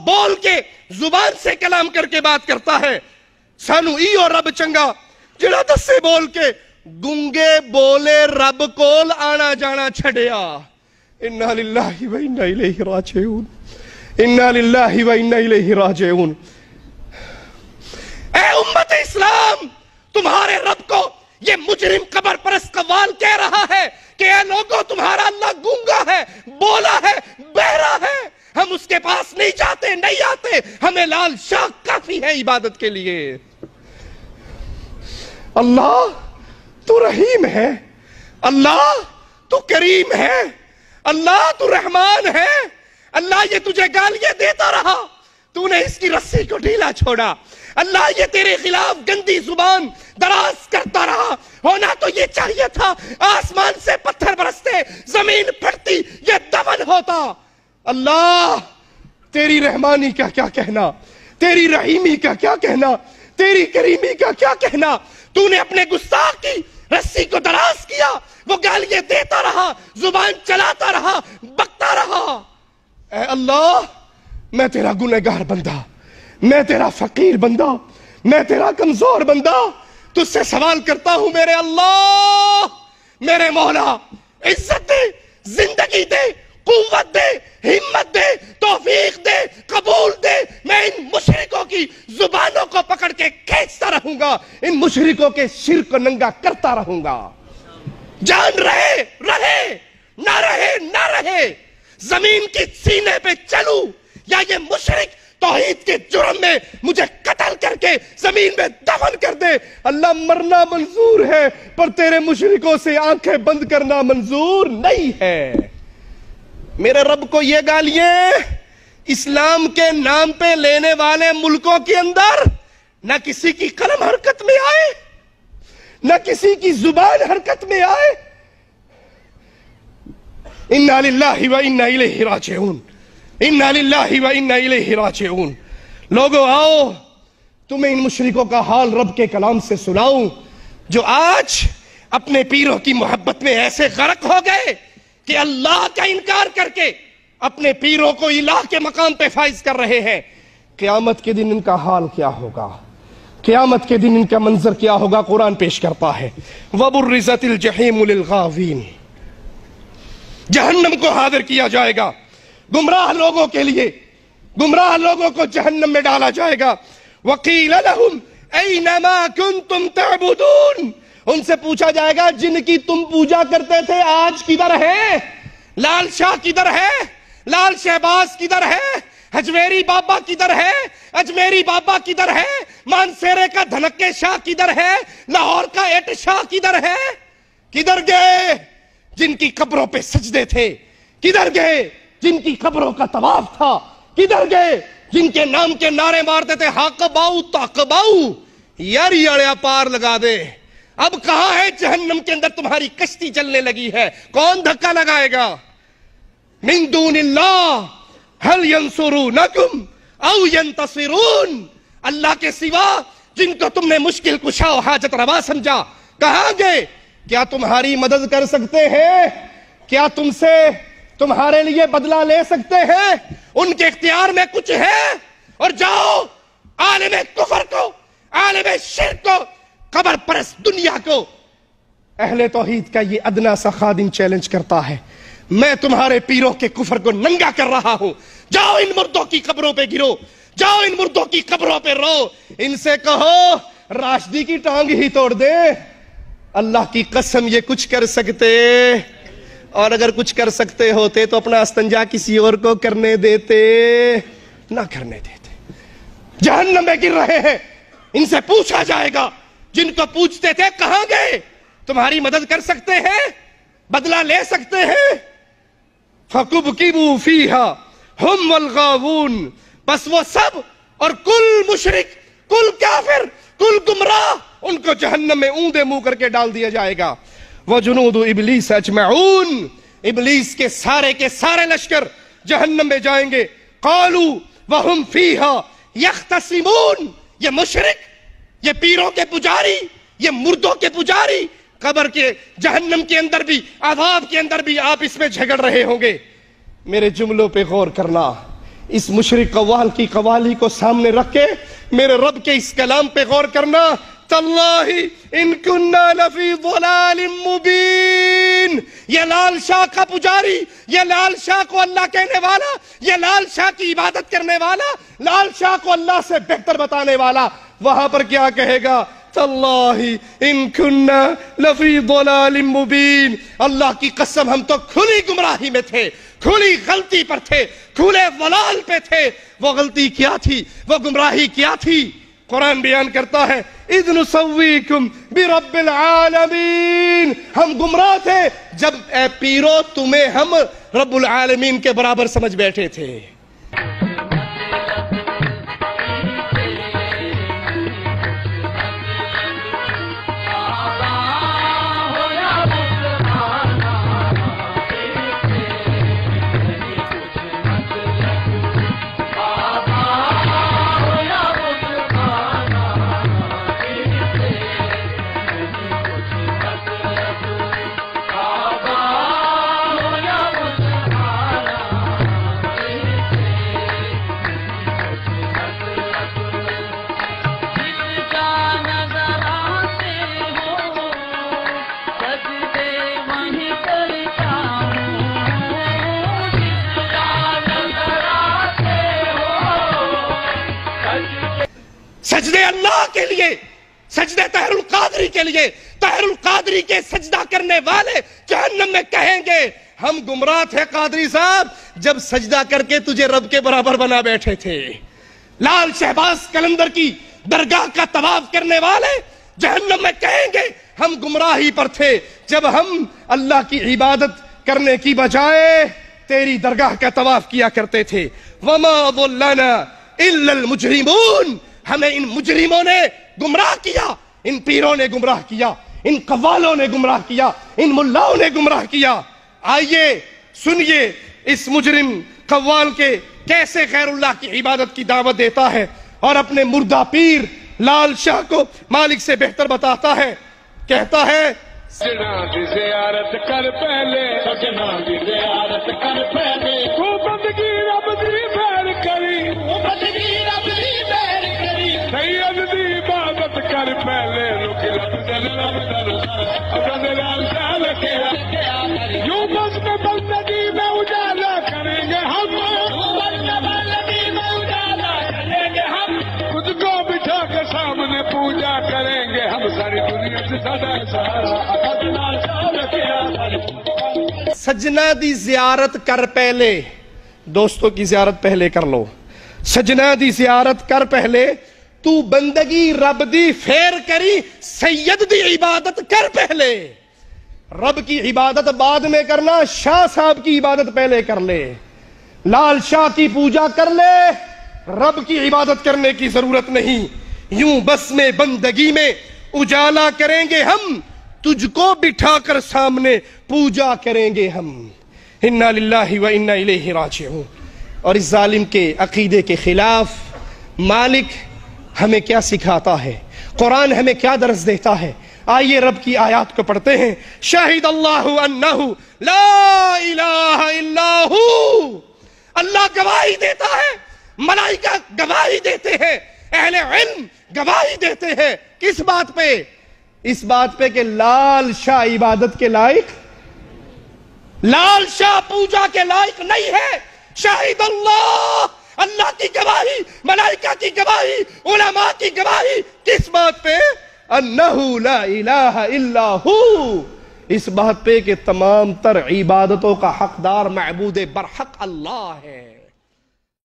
بول کے زبان سے کلام کر کے بات کرتا ہے. سانو ایو رب چنگا جڑا دسے بول کے گنگے بولے رب کول آنا جانا چھڑیا. انا للہ و انا الیہ راجعون. انا للہ و انا الیہ راجعون. اے امت اسلام، تمہارے رب کو یہ مجرم قبر پرست قوال کہہ رہا ہے کہ اے لوگوں، تمہارا اللہ گونگا ہے، بولا ہے، بہرا ہے. ہم اس کے پاس نہیں جاتے، نہیں آتے، ہمیں لال شاہ کافی ہے عبادت کے لیے. اللہ تو رحیم ہے، اللہ تو کریم ہے، اللہ تو رحمان ہے. اللہ یہ تجھے گالیاں دیتا رہا، تو نے اس کی رسی کو ڈھیلا چھوڑا. اللہ یہ تیرے خلاف گندی زبان دراز کرتا رہا. ہونا تو یہ چاہیے تھا آسمان سے پتھر برستے، زمین پھٹتی، یہ دفن ہوتا. اللہ تیری رحمانی کا کیا کہنا، تیری رحیمی کا کیا کہنا، تیری کریمی کا کیا کہنا. تو نے اپنے گستاخ کی رسی کو دراز کیا، وہ گالیاں دیتا رہا، زبان چلاتا رہا، بکتا رہا. اے اللہ، میں تیرا گنہگار بندہ، میں تیرا فقیر بندہ، میں تیرا کمزور بندہ تجھ سے سوال کرتا ہوں. میرے اللہ، میرے مولا، عزت دے، زندگی دے، قوت دے، ہمت دے، توفیق دے، قبول دے. میں ان مشرکوں کی زبانوں کو پکڑ کے کھینچتا رہوں گا، ان مشرکوں کے شرک کو ننگا کرتا رہوں گا. جان رہے رہے، نہ رہے نہ رہے، زمین کی سینے پہ چلوں یا یہ مشرک توحید کے جرم میں مجھے قتل کر کے زمین میں دفن کر دے. اللہ مرنا منظور ہے، پر تیرے مشرکوں سے آنکھیں بند کرنا منظور نہیں ہے. میرے رب کو یہ گالیاں اسلام کے نام پہ لینے والے ملکوں کے اندر نہ کسی کی قلم حرکت میں آئے، نہ کسی کی زبان حرکت میں آئے. انا للہ و انا الیہ راجعون. انا للہ و انا الیہ راجعون. لوگو آؤ، تمہیں ان مشرکوں کا حال رب کے کلام سے سناؤں جو آج اپنے پیروں کی محبت میں ایسے غرق ہو گئے کہ اللہ کا انکار کر کے اپنے پیروں کو الہ کے مقام پہ فائز کر رہے ہیں. قیامت کے دن ان کا حال کیا ہوگا، قیامت کے دن ان کا منظر کیا ہوگا. قرآن پیش کرتا ہے وَبُرِّزَتِ الْجَحِيمُ لِلْغَاوِينَ. جہنم کو حاضر کیا جائے گا گمراہ لوگوں کے لیے، گمراہ لوگوں کو جہنم میں ڈالا جائے گا. وَقِيلَ لَهُمْ أَيْنَ مَا كُنْتُمْ تَعْبُدُونَ. ان سے پوچھا جائے گا جن کی تم پوجا کرتے تھے آج کدھر ہے؟ لال شاہ کدھر ہے؟ لال شہباز کدھر ہے؟ ہجویری بابا کدھر ہے؟ اجمیری بابا کدھر ہے؟ مانسیرے کا دھنکے شاہ کدھر ہے؟ لاہور کا ایٹ شاہ کدھر ہے؟ کدھر گئے جن کی قبروں پہ سجدے تھے؟ کدھر گئے جن کی قبروں کا طواف تھا؟ کدھر گئے جن کے نام کے نعرے مارتے تھے حق باؤ تاق باؤ؟ یار یڑیا پار لگا دے. اب کہاں ہے جہنم کے اندر تمہاری کشتی چلنے لگی ہے، کون دھکا لگائے گا؟ من دون اللہ هل ينصرونکم او ينتصرون. اللہ کے سوا جن کو تم نے مشکل کشا و حاجت روا سمجھا کہاں گئے؟ کیا تمہاری مدد کر سکتے ہیں؟ کیا تم سے تمہارے لیے بدلہ لے سکتے ہیں؟ ان کے اختیار میں کچھ ہے؟ اور جاؤ عالم کفر کو، عالم شرک کو، قبر پرست دنیا کو، اہل توحید کا یہ ادنا سا خادم چیلنج کرتا ہے میں تمہارے پیروں کے کفر کو ننگا کر رہا ہوں. جاؤ ان مردوں کی قبروں پہ گرو، جاؤ ان مردوں کی قبروں پہ رو، ان سے کہو راشدی کی ٹانگ ہی توڑ دے. اللہ کی قسم یہ کچھ کر سکتے، اور اگر کچھ کر سکتے ہوتے تو اپنا استنجا کسی اور کو کرنے دیتے، نہ کرنے دیتے. جہنم میں گر رہے ہیں. ان سے پوچھا جائے گا جن کو پوچھتے تھے کہاں گئے؟ تمہاری مدد کر سکتے ہیں؟ بدلہ لے سکتے ہیں؟ فَكُبْكِبُوا فِيهَا هُمْ وَالْغَاوُونَ. بس وہ سب اور کل مشرک، کل کافر، کل گمراہ، ان کو جہنم میں اوندا منہ کر کے ڈال دیا جائے گا. وَجُنُودُ إِبْلِيسَ أَجْمَعُونَ. ابلیس کے سارے لشکر جہنم میں جائیں گے. قَالُوا وَهُمْ فِيهَا يَخْتَصِمُونَ. یہ مشرک، یہ پیروں کے پجاری، یہ مردوں کے پجاری، قبر کے جہنم کے اندر بھی، عذاب کے اندر بھی آپ اس میں جھگڑ رہے ہوں گے. میرے جملوں پہ غور کرنا. اس مشرک قوال کی قوالی کو سامنے رکھ کے میرے رب کے اس کلام پہ غور کرنا. تاللہ ان کننا لفی ضلال مبین. یہ لال شاہ کا پجاری، یہ لال شاہ کو اللہ کہنے والا، یہ لال شاہ کی عبادت کرنے والا، لال شاہ کو اللہ سے بہتر بتانے والا وہاں پر کیا کہے گا؟ تاللہ ان کننا لفی ضلال مبین. اللہ کی قسم ہم تو کھلی گمراہی میں تھے، کھلی غلطی پر تھے، کھلے ضلال پہ تھے. وہ غلطی کیا تھی؟ وہ گمراہی کیا تھی؟ قرآن بیان کرتا ہے اذ نسویکم برب العالمین. ہم گمراہ تھے جب اے پیرو تمہیں ہم رب العالمین کے برابر سمجھ بیٹھے تھے. سجدے اللہ کے لیے، سجدے طاہر القادری کے لیے. طاہر القادری کے سجدہ کرنے والے جہنم میں کہیں گے ہم گمراہ تھے قادری صاحب جب سجدہ کر کے تجھے رب کے برابر بنا بیٹھے تھے. لال شہباز قلندر کی درگاہ کا طواف کرنے والے جہنم میں کہیں گے ہم گمراہی پر تھے جب ہم اللہ کی عبادت کرنے کی بجائے تیری درگاہ کا طواف کیا کرتے تھے. وما ضلنا الا المجرمون. ہمیں ان مجرموں نے گمراہ کیا، ان پیروں نے گمراہ کیا، ان قوالوں نے گمراہ کیا، ان ملاؤں نے گمراہ کیا. آئیے سنیے اس مجرم قوال کے کیسے غیر اللہ کی عبادت کی دعوت دیتا ہے اور اپنے مردہ پیر لال شاہ کو مالک سے بہتر بتاتا ہے. کہتا ہے سجنا دی زیارت کر پہلے، سجنا دی زیارت کر پہلے، تو بندگی رب دی بیر کری، تو بندگی رب دی بیر کری، سید دی عبادت کر پہلے، رک رب دل رب در اپنے لال شاہ لکھے یوں بس میں بندگی میں اجالا کریں گے ہم، بندگی میں اجالا کریں گے ہم، خود کو بٹھا کے سامنے پوجا کریں گے ہم، ساری دنیا سے سدا سہارا. سجنا دی زیارت کر پہلے، دوستوں کی زیارت پہلے کر لو. سجنا دی زیارت کر پہلے، تو بندگی رب دی پھیر کری، سید دی عبادت کر پہلے. رب کی عبادت بعد میں کرنا، شاہ صاحب کی عبادت پہلے کر لے. لال شاہ کی پوجا کر لے، رب کی عبادت کرنے کی ضرورت نہیں. یوں بس میں بندگی میں اجالا کریں گے ہم، تجھ کو بٹھا کر سامنے پوجا کریں گے ہم. انا للہ و انا الیہ راجعون. اور اس ظالم کے عقیدے کے خلاف مالک ہمیں کیا سکھاتا ہے، قرآن ہمیں کیا درس دیتا ہے. آئیے رب کی آیات کو پڑھتے ہیں. شاہد اللہ انہ لا الہ الا ہو. اللہ گواہی دیتا ہے، ملائکہ گواہی دیتے ہیں، اہل علم گواہی دیتے ہیں. کس بات پہ؟ اس بات پہ کہ لال شاہ عبادت کے لائق، لال شاہ پوجا کے لائق نہیں ہے. شاہد اللہ، اللہ کی گواہی، ملائکہ کی گواہی، علماء کی گواہی. کس بات پہ؟ انہو لا الہ الا ہو. اس بات پہ کہ تمام تر عبادتوں کا حقدار معبود برحق اللہ ہے.